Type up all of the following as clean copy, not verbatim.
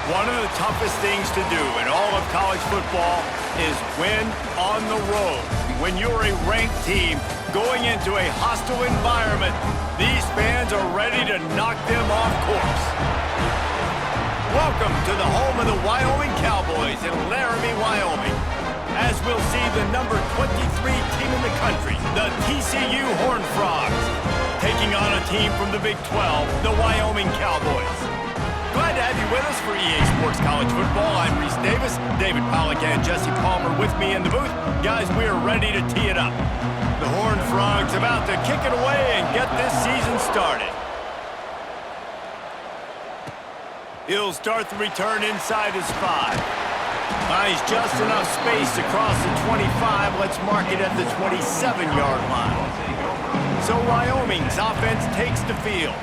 One of the toughest things to do in all of college football is win on the road. When you're a ranked team going into a hostile environment, these fans are ready to knock them off course. Welcome to the home of the Wyoming Cowboys in Laramie, Wyoming. As we'll see the number 23 team in the country, the TCU Horned Frogs, taking on a team from the Big 12, the Wyoming Cowboys. Glad to have you with us for EA Sports College Football. I'm Reese Davis, David Pollack and Jesse Palmer with me in the booth. Guys, we are ready to tee it up. The Horned Frogs about to kick it away and get this season started. He'll start the return inside his 5. Nice, just enough space across the 25. Let's mark it at the 27-yard line. So Wyoming's offense takes the field.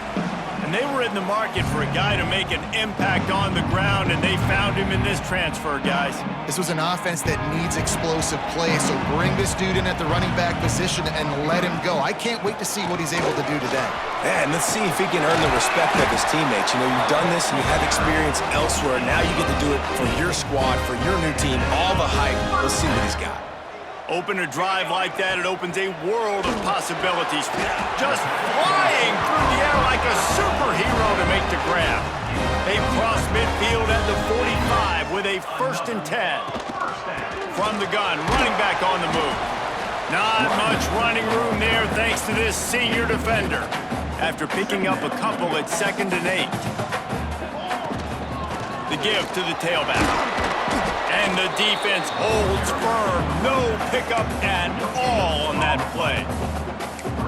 And they were in the market for a guy to make an impact on the ground, and they found him in this transfer, guys. This was an offense that needs explosive play, so bring this dude in at the running back position and let him go. I can't wait to see what he's able to do today. Yeah, and let's see if he can earn the respect of his teammates. You know, you've done this and you have experience elsewhere. Now you get to do it for your squad, for your new team, all the hype. Let's see what he's got. Open a drive like that, it opens a world of possibilities. Just flying through the air like a superhero to make the grab. They've crossed midfield at the 45 with a 1st and 10. From the gun, running back on the move. Not much running room there thanks to this senior defender. After picking up a couple at 2nd and 8. The give to the tailback. And the defense holds firm. No pickup at all on that play.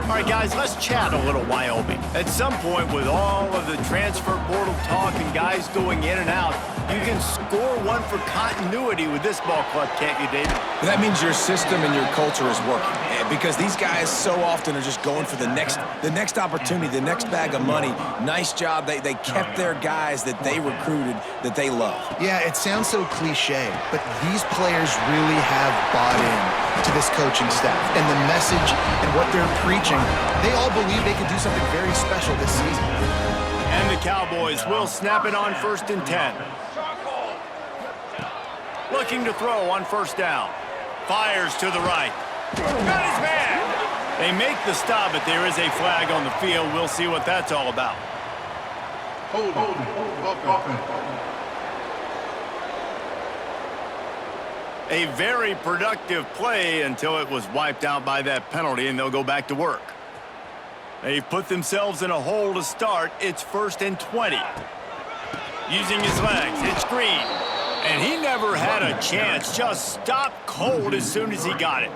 All right, guys, let's chat a little Wyoming. At some point, with all of the transfer portal talk and guys going in and out, you can score one for continuity with this ball club, can't you, David? That means your system and your culture is working. Because these guys so often are just going for the next opportunity, the next bag of money. Nice job. They kept their guys that they recruited, that they love. Yeah, it sounds so cliche, but these players really have bought in to this coaching staff and the message and what they're preaching. They all believe they can do something very special this season. And the Cowboys will snap it on 1st and 10. Looking to throw on 1st down. Fires to the right. Got his man! They make the stop, but there is a flag on the field. We'll see what that's all about. Hold. A very productive play until it was wiped out by that penalty, and they'll go back to work. They've put themselves in a hole to start. It's 1st and 20. Using his legs, it's Green. And he never had a chance. Just stopped cold as soon as he got it.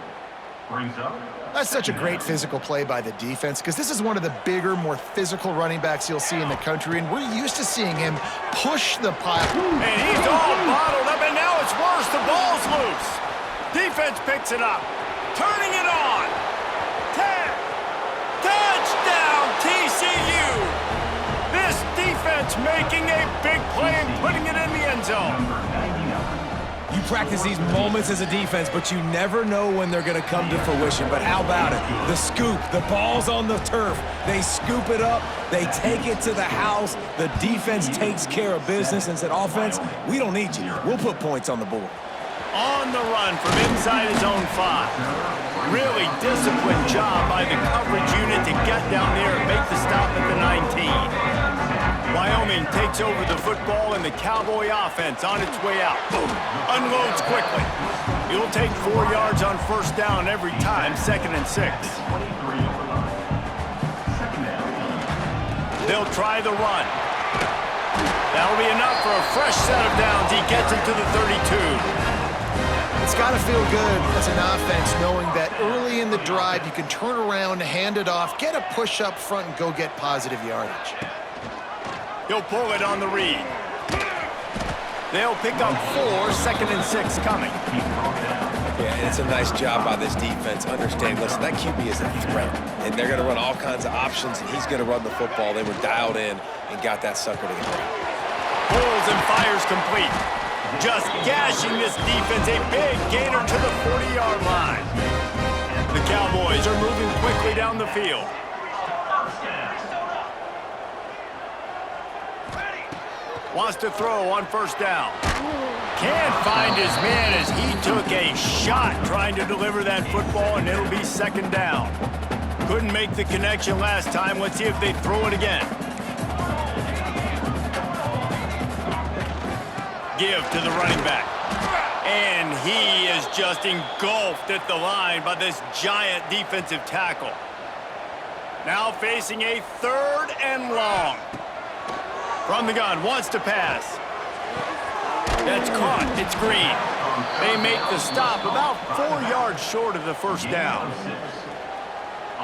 That's such a great physical play by the defense because this is one of the bigger, more physical running backs you'll see in the country, and we're used to seeing him push the pile. And he's all bottled up, and now it's worse. The ball's loose. Defense picks it up. Turning it on. 10. Touchdown, TCU. This defense making a big play and putting it in the end zone. You practice these moments as a defense, but you never know when they're going to come to fruition. But how about it? The scoop, the ball's on the turf. They scoop it up. They take it to the house. The defense takes care of business and said, offense, we don't need you. We'll put points on the board. On the run from inside his own 5. Really disciplined job by the coverage unit to get down there and make the stop at the 19. Wyoming takes over the football and the Cowboy offense on its way out. Unloads quickly. He'll take 4 yards on 1st down every time, 2nd and 6. They'll try the run. That'll be enough for a fresh set of downs. He gets it to the 32. It's got to feel good as an offense knowing that early in the drive you can turn around, hand it off, get a push up front, and go get positive yardage. He'll pull it on the read. They'll pick up 4, 2nd and 6 coming. Yeah, and it's a nice job by this defense. Understand, listen, that QB is a threat. And they're going to run all kinds of options, and he's going to run the football. They were dialed in and got that sucker to the ground. Pulls and fires complete. Just gashing this defense, a big gainer to the 40-yard line. The Cowboys are moving quickly down the field. Wants to throw on first down. Can't find his man as he took a shot trying to deliver that football, and it'll be second down. Couldn't make the connection last time. Let's see if they throw it again. Give to the running back. And he is just engulfed at the line by this giant defensive tackle. Now facing a 3rd and long. From the gun, wants to pass. That's caught. It's Green. They make the stop about 4 yards short of the first down.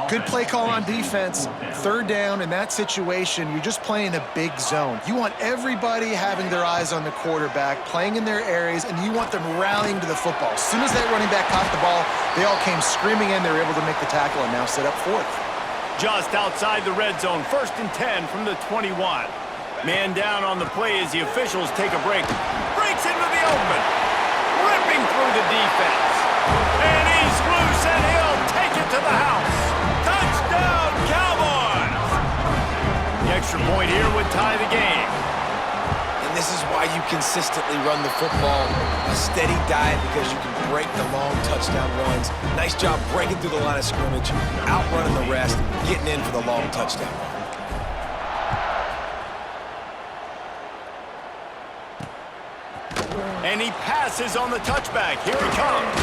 Good play call on defense. 3rd down in that situation, you're just playing a big zone. You want everybody having their eyes on the quarterback, playing in their areas, and you want them rallying to the football. As soon as that running back caught the ball, they all came screaming in. They were able to make the tackle and now set up 4th. Just outside the red zone, 1st and 10 from the 21. Man down on the play as the officials take a break. Breaks into the open. Ripping through the defense. And he's loose, and he'll take it to the house. Touchdown, Cowboys! The extra point here would tie the game. And this is why you consistently run the football. A steady diet because you can break the long touchdown runs. Nice job breaking through the line of scrimmage, outrunning the rest, getting in for the long touchdown run. And he passes on the touchback. Here he comes.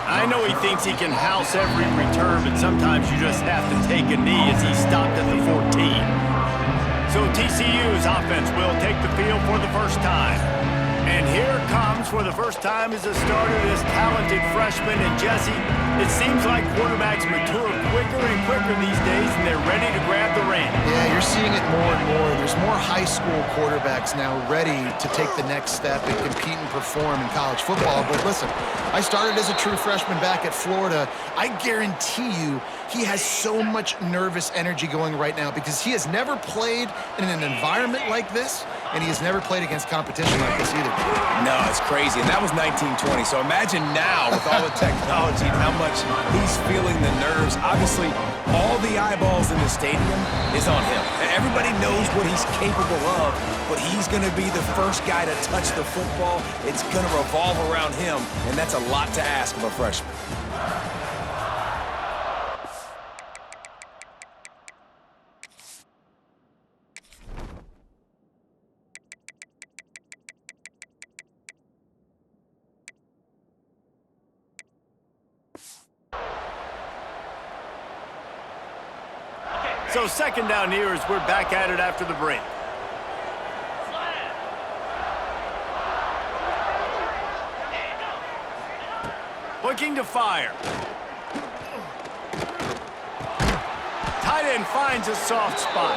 I know he thinks he can house every return, but sometimes you just have to take a knee as he stopped at the 14. So TCU's offense will take the field for the first time. And here comes for the first time as a starter this talented freshman. And Jesse, it seems like quarterbacks mature quicker and quicker these days, and they're ready to grab the reins. Yeah, you're seeing it more and more. There's more high school quarterbacks now ready to take the next step and compete and perform in college football. But listen, I started as a true freshman back at Florida. I guarantee you he has so much nervous energy going right now because he has never played in an environment like this, and he has never played against competition like this either. No, it's crazy, and that was 1920. So imagine now with all the technology and how much he's feeling the nerves. Obviously, all the eyeballs in the stadium is on him. Everybody knows what he's capable of, but he's going to be the first guy to touch the football. It's going to revolve around him, and that's a lot to ask of a freshman. So second down here as we're back at it after the break. Looking to fire. Tight end finds a soft spot.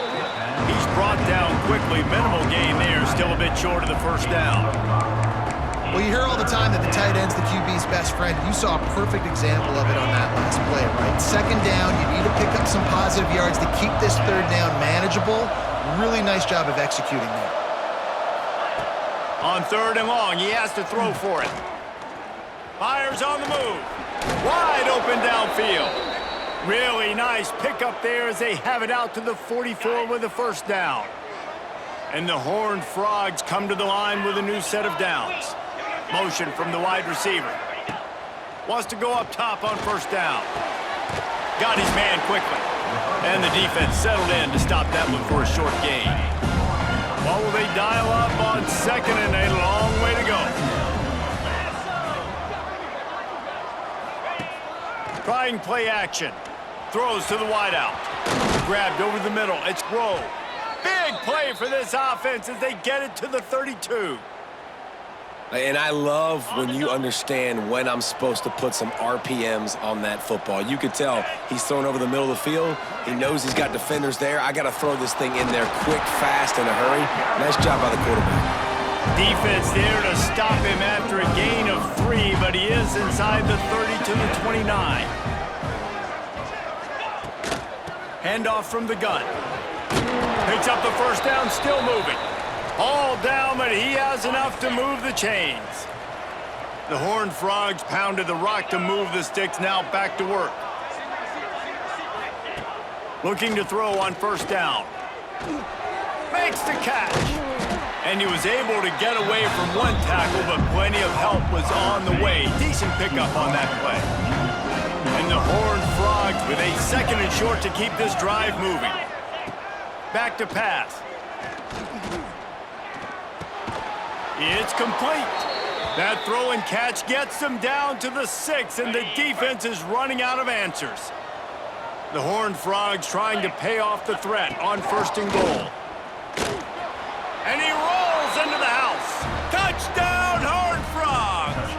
He's brought down quickly. Minimal gain there. Still a bit short of the first down. Well, you hear all the time that the tight end's the QB's best friend. You saw a perfect example of it on that last play, right? Second down, you need to pick up some positive yards to keep this 3rd down manageable. Really nice job of executing there. On 3rd and long, he has to throw for it. Fires on the move. Wide open downfield. Really nice pickup there as they have it out to the 44 with a first down. And the Horned Frogs come to the line with a new set of downs. Motion from the wide receiver. Wants to go up top on first down. Got his man quickly. And the defense settled in to stop that one for a short gain. What will they dial up on 2nd and a long way to go? Trying play action. Throws to the wideout. Grabbed over the middle. It's Grove. Big play for this offense as they get it to the 32. And I love when you understand when I'm supposed to put some RPMs on that football. You could tell he's thrown over the middle of the field. He knows he's got defenders there. I got to throw this thing in there quick, fast, in a hurry. Nice job by the quarterback. Defense there to stop him after a gain of 3, but he is inside the 30 to the 29. Handoff from the gun. Picks up the first down, still moving. All down, but he has enough to move the chains. The Horned Frogs pounded the rock to move the sticks, now back to work. Looking to throw on first down. Makes the catch. And he was able to get away from one tackle, but plenty of help was on the way. Decent pickup on that play. And the Horned Frogs with a 2nd and short to keep this drive moving. Back to pass. It's complete. That throw and catch gets them down to the 6, and the defense is running out of answers. The Horned Frogs trying to pay off the threat on 1st and goal. And he rolls into the house. Touchdown, Horned Frogs!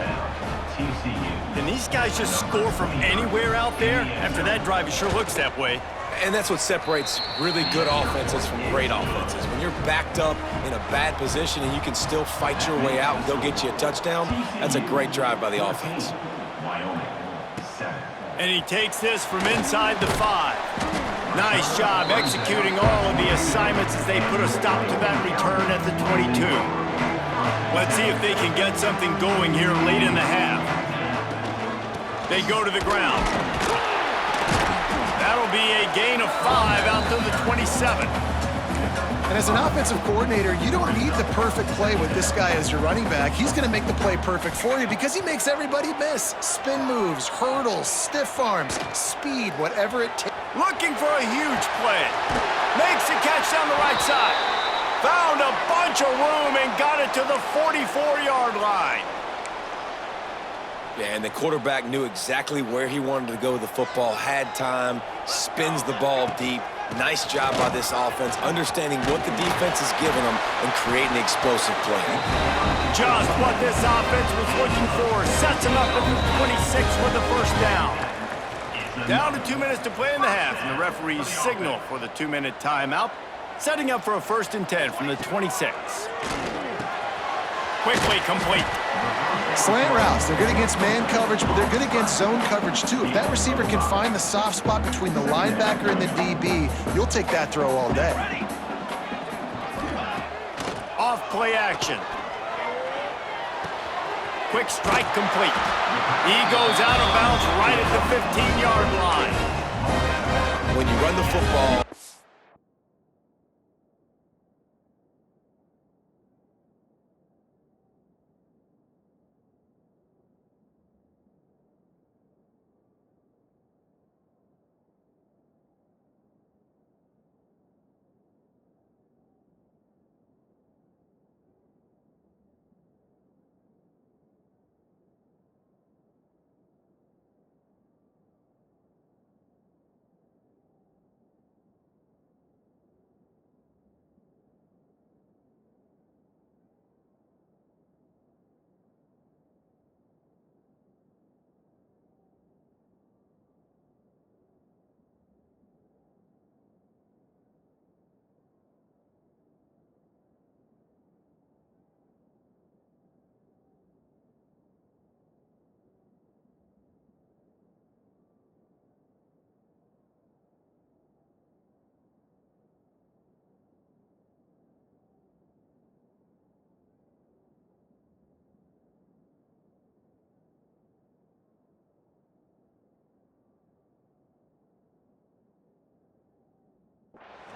TCU. Can these guys just score from anywhere out there? After that drive, it sure looks that way. And that's what separates really good offenses from great offenses. When you're backed up in a bad position and you can still fight your way out and go get you a touchdown, that's a great drive by the offense. Wyoming, 7. And he takes this from inside the 5. Nice job executing all of the assignments as they put a stop to that return at the 22. Let's see if they can get something going here late in the half. They go to the ground. That'll be a gain of 5 out to the 27. And as an offensive coordinator, you don't need the perfect play with this guy as your running back. He's going to make the play perfect for you because he makes everybody miss. Spin moves, hurdles, stiff arms, speed, whatever it takes. Looking for a huge play. Makes the catch down the right side. Found a bunch of room and got it to the 44-yard line. Yeah, and the quarterback knew exactly where he wanted to go with the football, had time, spins the ball deep. Nice job by this offense, understanding what the defense is giving them and creating the explosive play. Just what this offense was looking for. Sets him up at the 26 for the 1st down. Down to 2 minutes to play in the half, and the referees signal for the 2-minute timeout. Setting up for a 1st and 10 from the 26. Quickly complete. Slant routes, they're good against man coverage, but they're good against zone coverage too. If that receiver can find the soft spot between the linebacker and the DB, you'll take that throw all day. Off play action. Quick strike complete. He goes out of bounds right at the 15-yard line. When you run the football,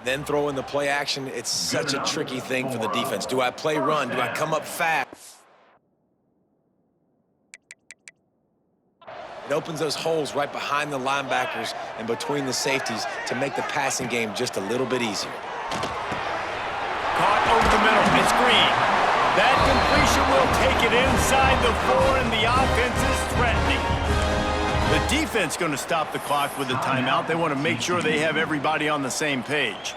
then throw in the play action. It's such a tricky thing for the defense. Do I play run? Do I come up fast? It opens those holes right behind the linebackers and between the safeties to make the passing game just a little bit easier. Caught over the middle. It's Green. That completion will take it inside the 4, and the offense is threatening. The defense going to stop the clock with a timeout. They want to make sure they have everybody on the same page.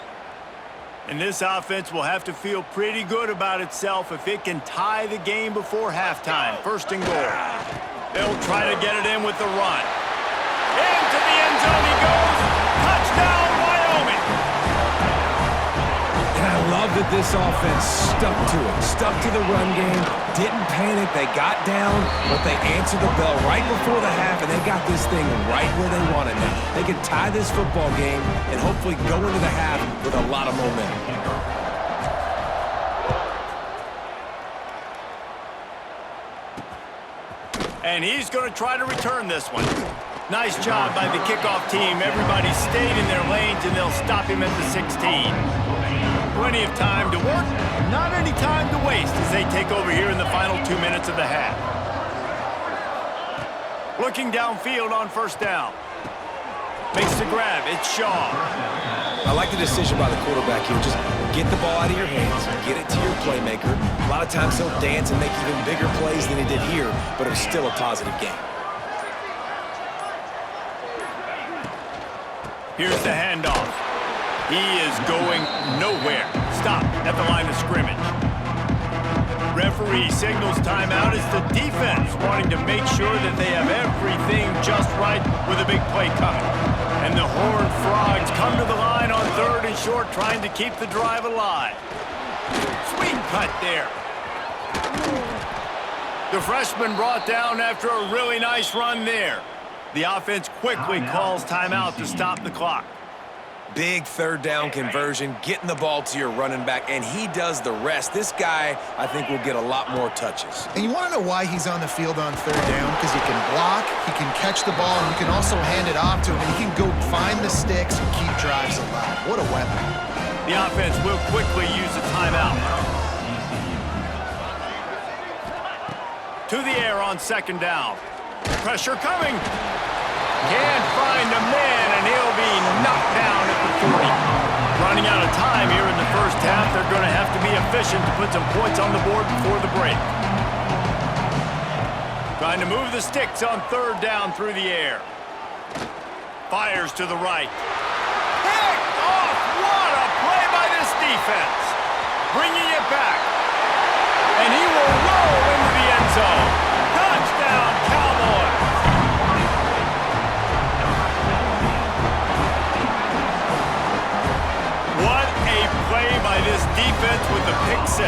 And this offense will have to feel pretty good about itself if it can tie the game before halftime. 1st and goal. They'll try to get it in with the run. Into the end zone he goes. Touchdown, Wyoming. And I love that this offense stuck to it, stuck to the run game, didn't panic. They got down, but they answered the bell right before the half, and they got this thing right where they wanted now. They could tie this football game and hopefully go into the half with a lot of momentum. And he's going to try to return this one. Nice job by the kickoff team. Everybody stayed in their lanes, and they'll stop him at the 16. Plenty of time to work, not any time to waste as they take over here in the final 2 minutes of the half. Looking downfield on first down. Makes the grab. It's Shaw. I like the decision by the quarterback here. Just get the ball out of your hands, get it to your playmaker. A lot of times he'll dance and make even bigger plays than he did here, but it was still a positive game. Here's the handoff. He is going nowhere. Stop at the line of scrimmage. Referee signals timeout as the defense wanting to make sure that they have everything just right with a big play coming. And the Horned Frogs come to the line on 3rd and short, trying to keep the drive alive. Sweet cut there. The freshman brought down after a really nice run there. The offense quickly calls timeout to stop the clock. Big 3rd down conversion, getting the ball to your running back, and he does the rest. This guy, I think, will get a lot more touches. And you want to know why he's on the field on 3rd down? Because he can block, he can catch the ball, and you can also hand it off to him, and he can go find the sticks and keep drives alive. What a weapon. The offense will quickly use a timeout. To the air on 2nd down. Pressure coming. Can't find a man, and he'll be knocked down at the 40. Running out of time here in the first half. They're going to have to be efficient to put some points on the board before the break. Trying to move the sticks on 3rd down through the air. Fires to the right. Picked off! What a play by this defense. Bringing it back. And he will roll into the end zone. Touchdown, Cowboys! What a play by this defense with the pick 6.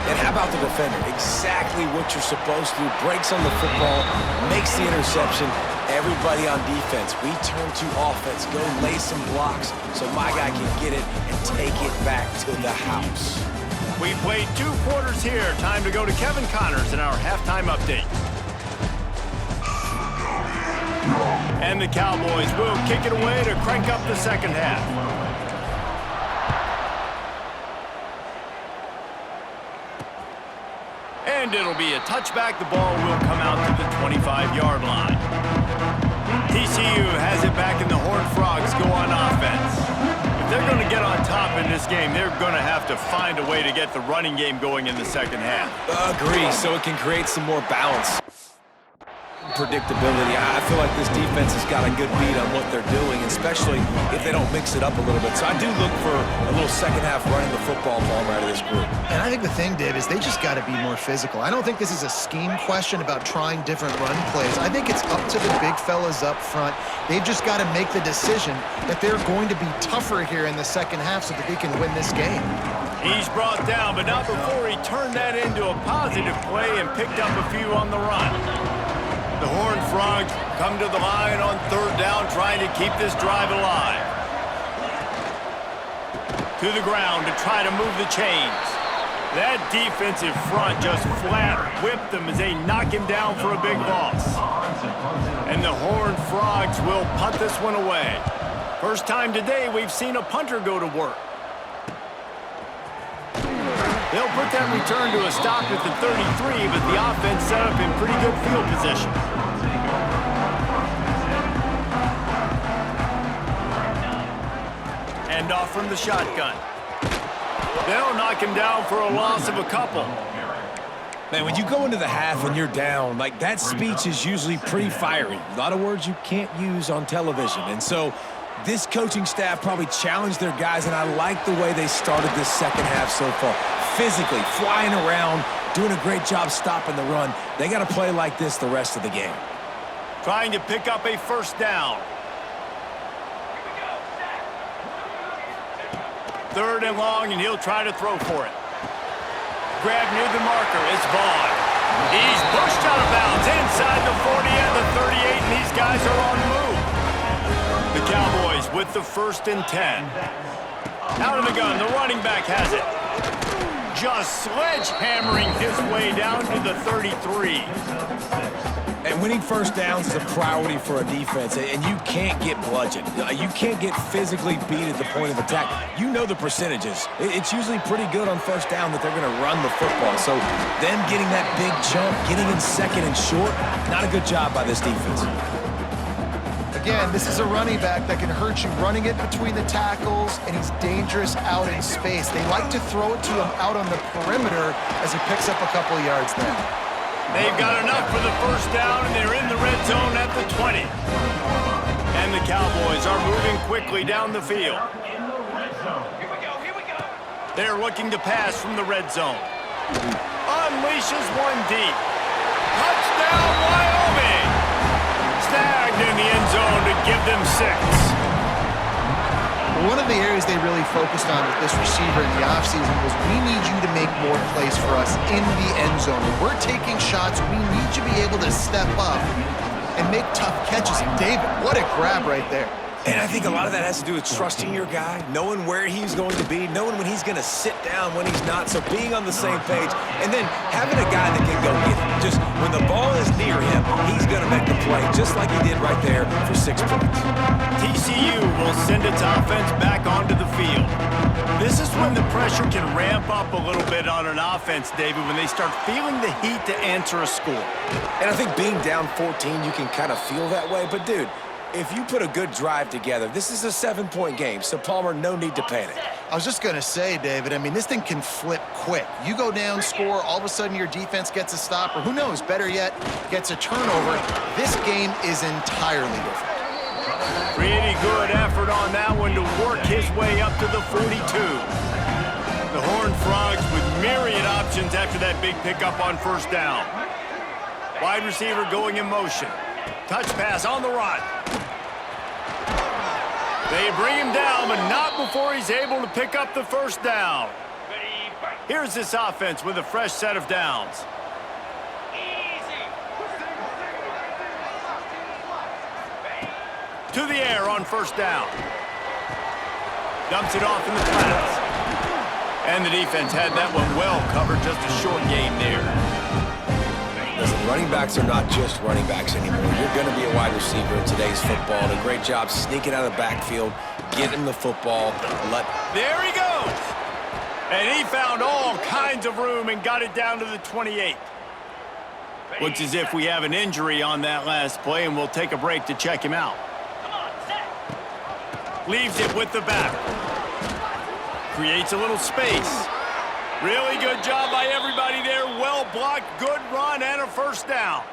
And how about the defender? Exactly what you're supposed to do. Breaks on the football, makes the interception. Everybody on defense, we turn to offense. Go lay some blocks so my guy can get it and take it back to the house. We've played 2 quarters here. Time to go to Kevin Connors in our halftime update. And the Cowboys will kick it away to crank up the second half. And it'll be a touchback. The ball will come out to the 25-yard line. TCU has it back, and the Horned Frogs go on offense. If they're going to get on top in this game, they're going to have to find a way to get the running game going in the second half. Agree, so it can create some more balance. Predictability. I feel like this defense has got a good beat on what they're doing, especially if they don't mix it up a little bit. So I do look for a little second half running the football ball out of this group. And I think the thing, Dave, is they just got to be more physical. I don't think this is a scheme question about trying different run plays. I think it's up to the big fellas up front. They've just got to make the decision that they're going to be tougher here in the second half so that they can win this game. He's brought down, but not before he turned that into a positive play and picked up a few on the run. The Horned Frogs come to the line on 3rd down, trying to keep this drive alive. To the ground to try to move the chains. That defensive front just flat whipped them as they knock him down for a big loss. And the Horned Frogs will punt this one away. First time today we've seen a punter go to work. They'll put that return to a stop at the 33, but the offense set up in pretty good field position. Hand off from the shotgun. They'll knock him down for a loss of a couple. Man, when you go into the half and you're down, like that speech is usually pretty fiery. A lot of words you can't use on television. And so this coaching staff probably challenged their guys, and I like the way they started this second half so far. Physically, flying around, doing a great job stopping the run. They got to play like this the rest of the game. Trying to pick up a first down. 3rd and long, and he'll try to throw for it. Grab near the marker. It's Vaughn. He's pushed out of bounds inside the 40 and the 38, and these guys are on the move. The Cowboys with the 1st and 10. Out of the gun, the running back has it. Just sledgehammering his way down to the 33. And And winning first downs is a priority for a defense, and you can't get bludgeoned. You can't get physically beat at the point of attack. You know the percentages. It's usually pretty good on first down that they're going to run the football. So them getting that big chunk, getting in second and short, not a good job by this defense. Again, this is a running back that can hurt you running it between the tackles, and he's dangerous out in space. They like to throw it to him out on the perimeter as he picks up a couple yards there. They've got enough for the first down, and they're in the red zone at the 20. And the Cowboys are moving quickly down the field. They're looking to pass from the red zone. Unleashes one deep. Touchdown, Wyoming! Snagged in the end zone to give them 6. One of the areas they really focused on with this receiver in the offseason was we need you to make more plays for us in the end zone. When we're taking shots, we need you to be able to step up and make tough catches. And David, what a grab right there. And I think a lot of that has to do with trusting your guy, knowing where he's going to be, knowing when he's going to sit down, when he's not, so being on the same page, and then having a guy that can go get him. Just when the ball is near him, he's going to make the play, just like he did right there for 6 points. TCU will send its offense back onto the field. This is when the pressure can ramp up a little bit on an offense, David, when they start feeling the heat to answer a score. And I think being down 14, you can kind of feel that way, but dude, if you put a good drive together, this is a 7-point game, so Palmer, no need to panic. I was just going to say, David, I mean, this thing can flip quick. You go down, score, all of a sudden your defense gets a stop, or who knows, better yet, gets a turnover. This game is entirely different. Pretty good effort on that one to work his way up to the 42. The Horned Frogs with myriad options after that big pickup on first down. Wide receiver going in motion. Touch pass on the run. They bring him down, but not before he's able to pick up the first down. Here's this offense with a fresh set of downs. To the air on first down. Dumps it off in the flats. And the defense had that one well covered, just a short gain there. Listen, running backs are not just running backs anymore. You're going to be a wide receiver in today's football. And a great job sneaking out of the backfield, getting the football. There he goes. And he found all kinds of room and got it down to the 28. Looks as if we have an injury on that last play, and we'll take a break to check him out. Leaves it with the back. Creates a little space. Really good job by everybody there. Well blocked, good run, and a first down.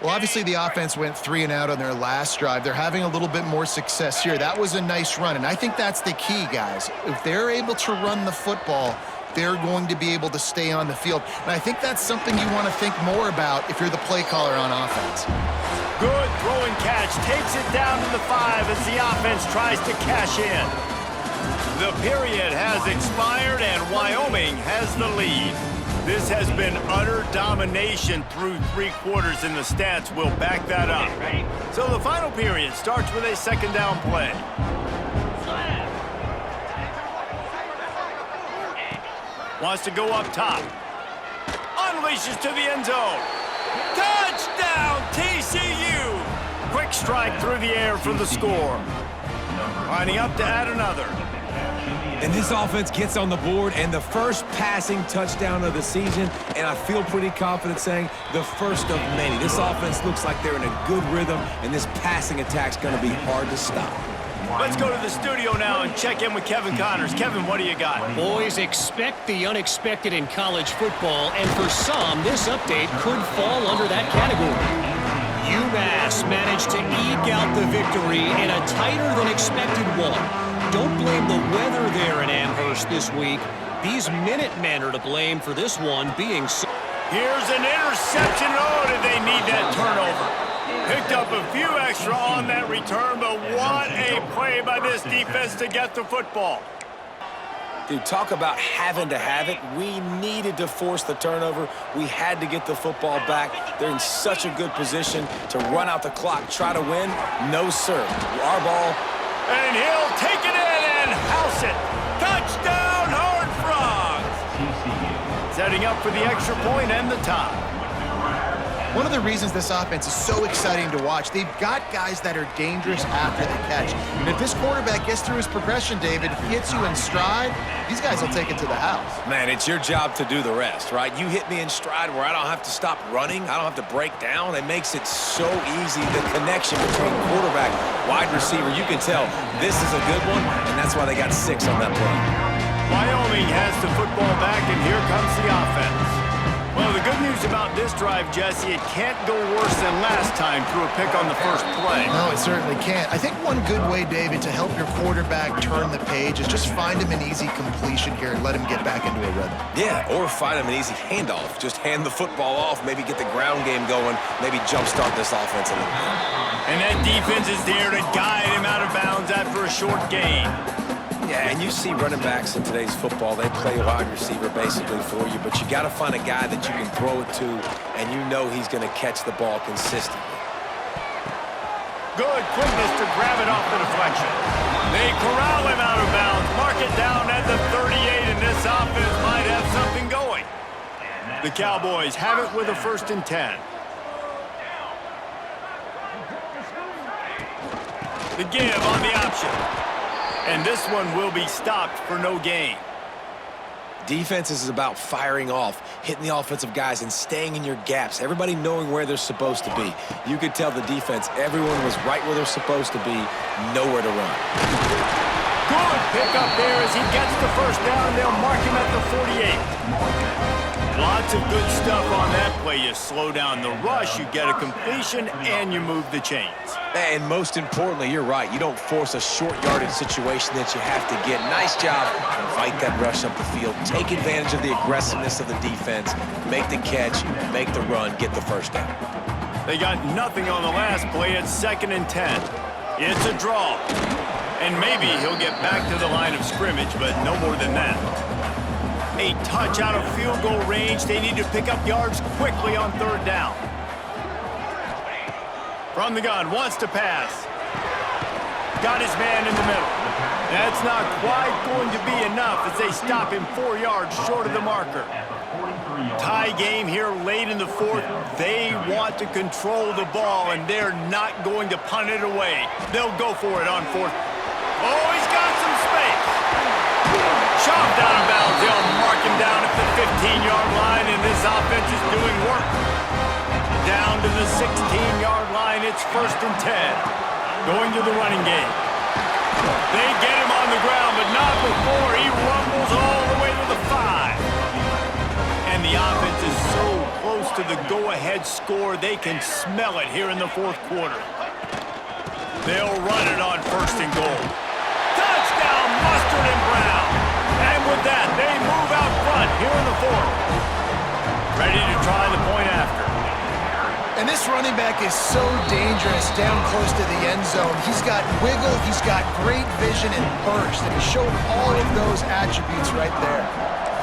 Well, obviously the offense went 3 and out on their last drive. They're having a little bit more success here. That was a nice run, and I think that's the key, guys. If they're able to run the football, they're going to be able to stay on the field. And I think that's something you want to think more about if you're the play caller on offense. Good throw and catch. Takes it down to the 5 as the offense tries to cash in. The period has expired, and Wyoming has the lead. This has been utter domination through 3 quarters, and the stats will back that up. So the final period starts with a second down play. Wants to go up top. Unleashes to the end zone. Touchdown, TCU! Quick strike through the air for the score. Lining up to add another. And this offense gets on the board, and the first passing touchdown of the season, and I feel pretty confident saying the first of many. This offense looks like they're in a good rhythm, and this passing attack's going to be hard to stop. Let's go to the studio now and check in with Kevin Connors. Kevin, what do you got? Boys, expect the unexpected in college football, and for some, this update could fall under that category. UMass managed to eke out the victory in a tighter-than-expected one. Don't blame the weather there in Amherst this week. These Minutemen are to blame for this one being so... Here's an interception. Oh, did they need that turnover? Picked up a few extra on that return, but what a play by this defense to get the football. Dude, talk about having to have it. We needed to force the turnover. We had to get the football back. They're in such a good position to run out the clock, try to win. No, sir. Our ball. And he'll take it in and house it. Touchdown, Horned Frogs. TCU. Setting up for the extra point and the tie. One of the reasons this offense is so exciting to watch, they've got guys that are dangerous after the catch. And if this quarterback gets through his progression, David, hits you in stride, these guys will take it to the house. Man, it's your job to do the rest, right? You hit me in stride where I don't have to stop running. I don't have to break down. It makes it so easy. The connection between quarterback, wide receiver, you can tell this is a good one, and that's why they got 6 on that play. Wyoming has the football back, and here comes the offense. Well, the good news about this drive, Jesse, it can't go worse than last time through a pick on the first play. No, it certainly can't. I think one good way, David, to help your quarterback turn the page is just find him an easy completion here and let him get back into a rhythm. Yeah, or find him an easy handoff. Just hand the football off, maybe get the ground game going, maybe jumpstart this offense a little bit. And that defense is there to guide him out of bounds after a short gain. Yeah, and you see running backs in today's football, they play wide receiver basically for you, but you got to find a guy that you can throw it to, and you know he's going to catch the ball consistently. Good quickness to grab it off the deflection. They corral him out of bounds, mark it down at the 38, and this offense might have something going. The Cowboys have it with a 1st and 10. The give on the option. And this one will be stopped for no gain. Defense is about firing off, hitting the offensive guys, and staying in your gaps. Everybody knowing where they're supposed to be. You could tell the defense, everyone was right where they're supposed to be, nowhere to run. Good pick up there as he gets the first down. They'll mark him at the 48. Lots of good stuff on that play. You slow down the rush, you get a completion, and you move the chains. And most importantly, you're right. You don't force a short yardage situation that you have to get. Nice job. Fight that rush up the field. Take advantage of the aggressiveness of the defense. Make the catch, make the run, get the first down. They got nothing on the last play. It's 2nd and 10. It's a draw. And maybe he'll get back to the line of scrimmage, but no more than that. A touch out of field goal range. They need to pick up yards quickly on 3rd down. From the gun, wants to pass. Got his man in the middle. That's not quite going to be enough as they stop him 4 yards short of the marker. Tie game here late in the 4th. They want to control the ball, and they're not going to punt it away. They'll go for it on 4th. Oh, he's got some space. Shoved out of bounds. They'll mark him down at the 15-yard line, and this offense is doing work. Down to the 16-yard line. It's 1st and 10. Going to the running game. They get him on the ground, but not before he rumbles all the way to the 5. And the offense is so close to the go-ahead score, they can smell it here in the 4th quarter. They'll run it on 1st and goal. Touchdown, Mustard and Brown. And with that, they move out front here in the 4th. Ready to try the point after. And this running back is so dangerous down close to the end zone. He's got wiggle, he's got great vision and burst, and he showed all of those attributes right there.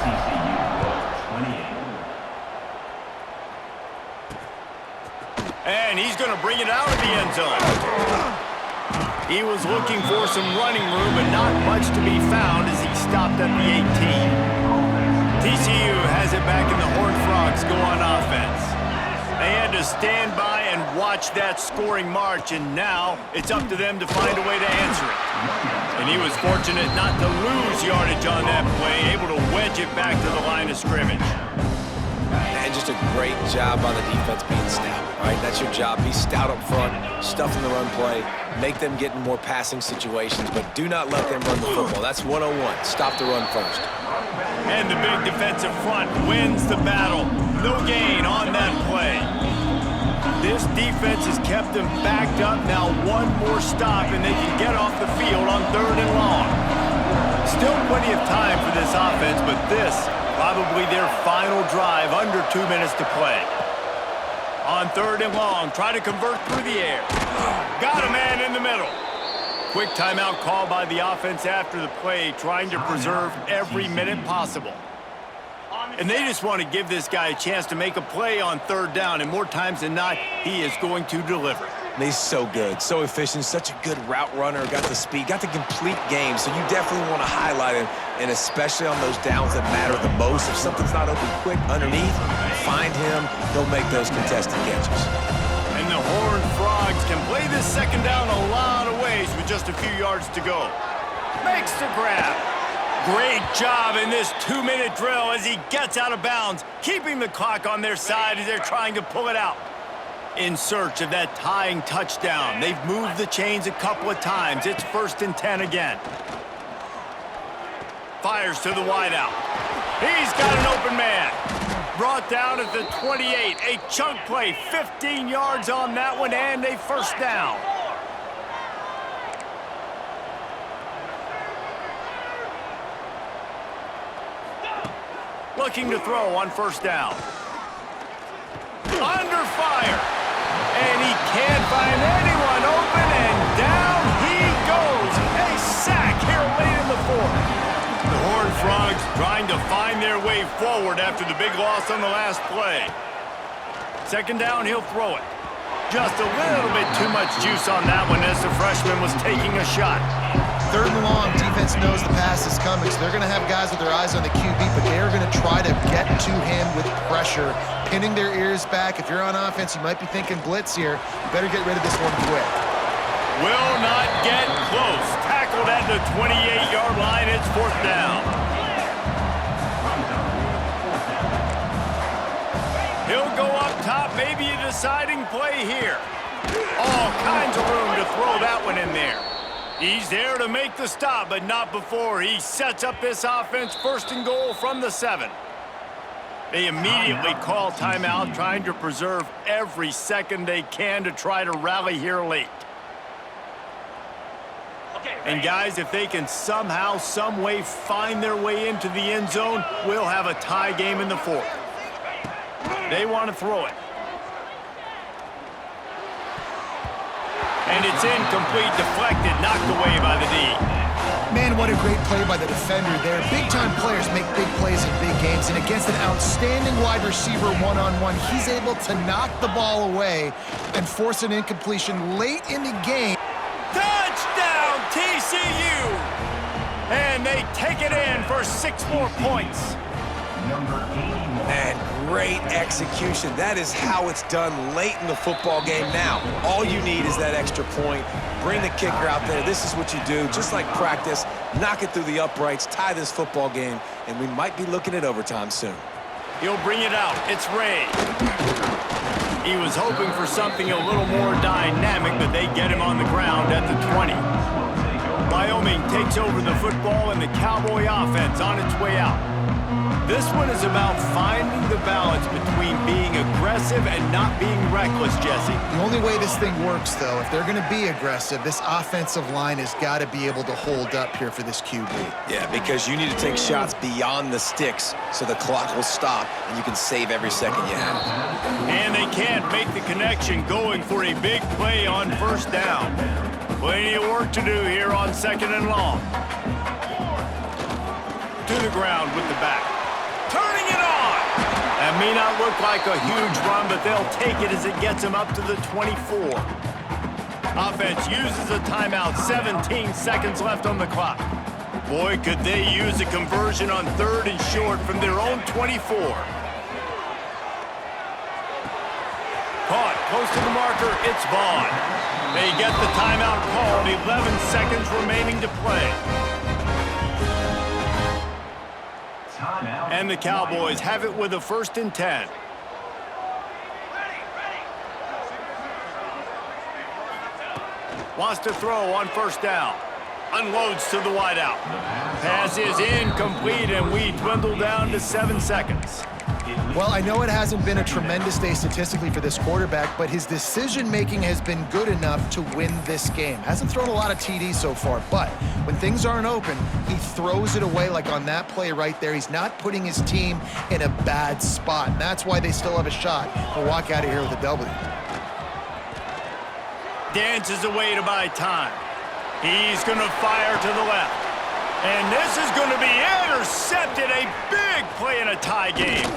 TCU 28. And he's going to bring it out of the end zone. He was looking for some running room, but not much to be found as he stopped at the 18. TCU has it back in the Horned Frogs go on offense. They had to stand by and watch that scoring march, and now it's up to them to find a way to answer it. And he was fortunate not to lose yardage on that play, able to wedge it back to the line of scrimmage. And just a great job by the defense being stout, right? That's your job. Be stout up front, stuff in the run play, make them get in more passing situations, but do not let them run the football. That's 101. Stop the run first. And the big defensive front wins the battle. No gain on that play. This defense has kept them backed up. Now one more stop, and they can get off the field on 3rd and long. Still plenty of time for this offense, but this probably their final drive, under 2 minutes to play. On 3rd and long, try to convert through the air. Got a man in the middle. Quick timeout call by the offense after the play, trying to preserve every minute possible. And they just want to give this guy a chance to make a play on 3rd down, and more times than not, he is going to deliver. And he's so good, so efficient, such a good route runner, got the speed, got the complete game, so you definitely want to highlight him, and especially on those downs that matter the most. If something's not open quick underneath, find him, he'll make those contested catches. And the Horned Frogs can play this second down a lot of ways with just a few yards to go. Makes the grab. Great job in this 2-minute drill as he gets out of bounds, keeping the clock on their side as they're trying to pull it out. In search of that tying touchdown. They've moved the chains a couple of times. It's 1st and 10 again. Fires to the wideout. He's got an open man. Brought down at the 28. A chunk play, 15 yards on that one, and a 1st down. Looking to throw on 1st down. Under fire. And he can't find anyone open, and down he goes. A sack here late in the 4th. The Horned Frogs trying to find their way forward after the big loss on the last play. 2nd down, he'll throw it. Just a little bit too much juice on that one as the freshman was taking a shot. 3rd and long, defense knows the pass is coming, so they're going to have guys with their eyes on the QB, but they are going to try to get to him with pressure, pinning their ears back. If you're on offense, you might be thinking blitz here. You better get rid of this one quick. Will not get close. Tackled at the 28-yard line. It's 4th down. He'll go up top, maybe a deciding play here. All kinds of room to throw that one in there. He's there to make the stop, but not before. He sets up this offense 1st and goal from the 7. They immediately call timeout, trying to preserve every second they can to try to rally here late. And guys, if they can somehow, some way find their way into the end zone, we'll have a tie game in the 4th. They want to throw it. And it's incomplete, deflected, knocked away by the D. Man, what a great play by the defender there. Big-time players make big plays in big games, and against an outstanding wide receiver one-on-one, he's able to knock the ball away and force an incompletion late in the game. Touchdown, TCU! And they take it in for 6 more points. And great execution. That is how it's done late in the football game. Now, all you need is that extra point. Bring the kicker out there. This is what you do, just like practice. Knock it through the uprights, tie this football game, and we might be looking at overtime soon. He'll bring it out. It's Ray. He was hoping for something a little more dynamic, but they get him on the ground at the 20. Wyoming takes over the football, and the Cowboy offense on its way out. This one is about finding the balance between being aggressive and not being reckless, Jesse. The only way this thing works, though, if they're going to be aggressive, this offensive line has got to be able to hold up here for this QB. Yeah, because you need to take shots beyond the sticks so the clock will stop and you can save every second you have. And they can't make the connection going for a big play on 1st down. Plenty of work to do here on 2nd and long. To the ground with the back. Turning it on! That may not look like a huge run, but they'll take it as it gets them up to the 24. Offense uses a timeout, 17 seconds left on the clock. Boy, could they use a conversion on 3rd and short from their own 24. Caught, close to the marker, it's Vaughn. They get the timeout called, 11 seconds remaining to play. And the Cowboys have it with a 1st and 10. Wants to throw on 1st down. Unloads to the wideout. Pass is incomplete, and we dwindle down to 7 seconds. Well, I know it hasn't been a tremendous day statistically for this quarterback, but his decision-making has been good enough to win this game. Hasn't thrown a lot of TDs so far, but when things aren't open, he throws it away like on that play right there. He's not putting his team in a bad spot, and that's why they still have a shot to walk out of here with a W. Dances away to buy time. He's going to fire to the left. And this is going to be intercepted. A big play in a tie game.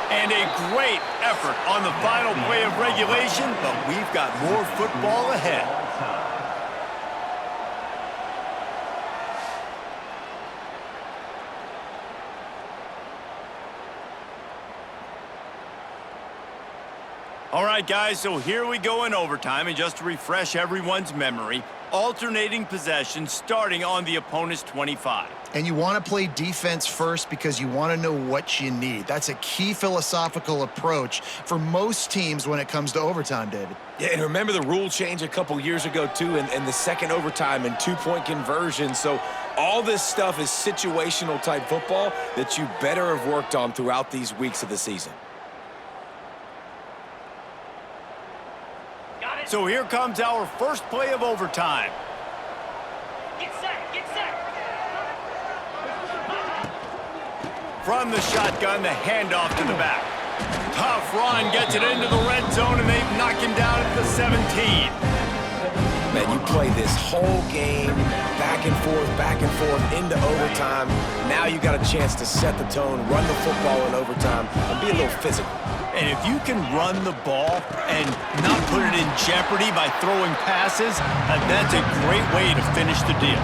And a great effort on the final play of regulation, but we've got more football ahead. All right, guys, so here we go in overtime, and just to refresh everyone's memory, alternating possession starting on the opponent's 25. And you want to play defense first because you want to know what you need. That's a key philosophical approach for most teams when it comes to overtime, David. Yeah, and remember the rule change a couple years ago, too, and the second overtime and two-point conversion. So all this stuff is situational-type football that you better have worked on throughout these weeks of the season. So here comes our first play of overtime. Get set, get set. From the shotgun, the handoff to the back. Tough run, gets it into the red zone, and they've knocked him down at the 17. Man, you play this whole game back and forth, into overtime. Now you got a chance to set the tone, run the football in overtime, and be a little physical. And if you can run the ball and not put it in jeopardy by throwing passes, that's a great way to finish the deal.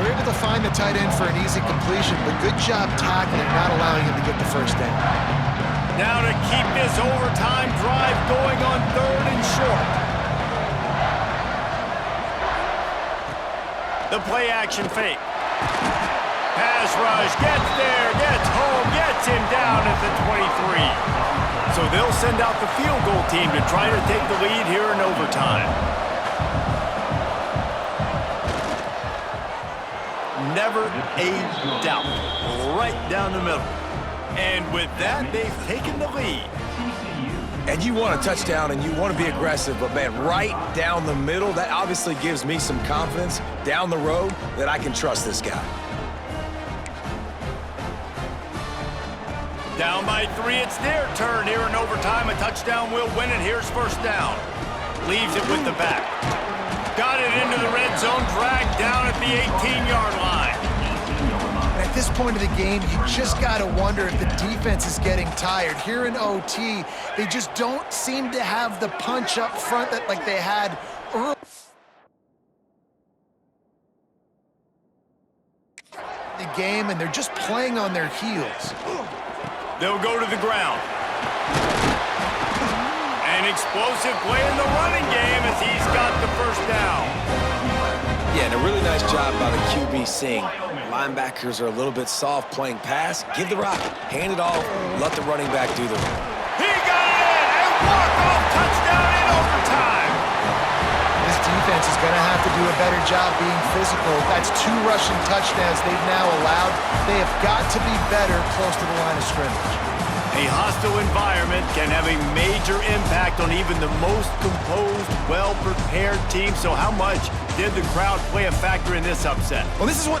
They're able to find the tight end for an easy completion, but good job tackling, not allowing him to get the first down. Now to keep this overtime drive going on 3rd and short. The play action fake. Pass rush, gets there, gets home, gets him down at the 23. So they'll send out the field goal team to try to take the lead here in overtime. Never a doubt. Right down the middle. And with that, they've taken the lead. And you want a touchdown and you want to be aggressive, but man, right down the middle, that obviously gives me some confidence down the road that I can trust this guy. Down by 3, it's their turn here in overtime. A touchdown will win it. Here's first down. Leaves it with the back. Got it into the red zone, dragged down at the 18-yard line. And at this point of the game, you just got to wonder if the defense is getting tired. Here in OT, they just don't seem to have the punch up front that like they had early. The game, and they're just playing on their heels. They'll go to the ground. An explosive play in the running game as he's got the first down. Yeah, and a really nice job by the QB seeing linebackers are a little bit soft playing pass. Give the rock, hand it off, let the running back do the run. He got it in! A walk-off touchdown in overtime! This defense is going to have to do a better job being physical. That's 2 rushing touchdowns they've now allowed. They have got to be better close to the line of scrimmage. A hostile environment can have a major impact on even the most composed, well-prepared team. So how much did the crowd play a factor in this upset? Well, this is what